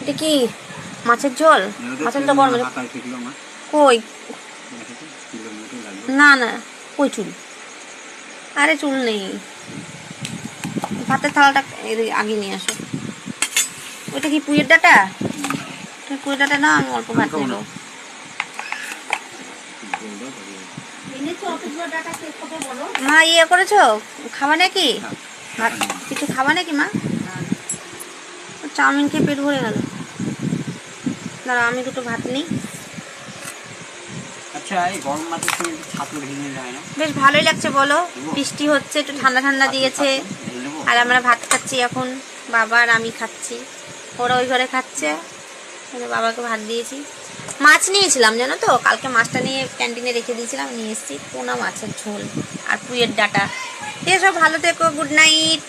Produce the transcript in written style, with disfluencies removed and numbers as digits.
এটা কি মাছের ঝোল? মাছের তো গরম কই? না না, কই চুল? আরে চুল নেই। ভাতের থালাটা আগে নিয়ে আসো। ওইটা কি পুঁইয়ের ডাঁটা? পুঁইয়ের ডাঁটা না, আমি অল্প ভাত নেবো। মা ইয়ে করেছো, খাবা নাকি ভাত? কিছু খাবা নাকি মা? চাউমিন খেয়ে পেট ভরে গেল। দাঁড়া আমি দুটো ভাত নিই। বেশ ভালোই লাগছে বলো, বৃষ্টি হচ্ছে, একটু ঠান্ডা ঠান্ডা দিয়েছে। আর আমরা ভাত খাচ্ছি এখন, বাবা আর আমি খাচ্ছি, ওরা ওই ঘরে খাচ্ছে। বাবাকে ভাত দিয়েছি। মাছ নিয়েছিলাম জানো তো, কালকে মাছটা নিয়ে ক্যান্টিনে রেখে দিয়েছিলাম, নিয়ে এসেছি পোনা মাছের ঝোল আর পুঁইয়ের ডাঁটা। ঠিক আছে, সব ভালো থেকো, গুড নাইট।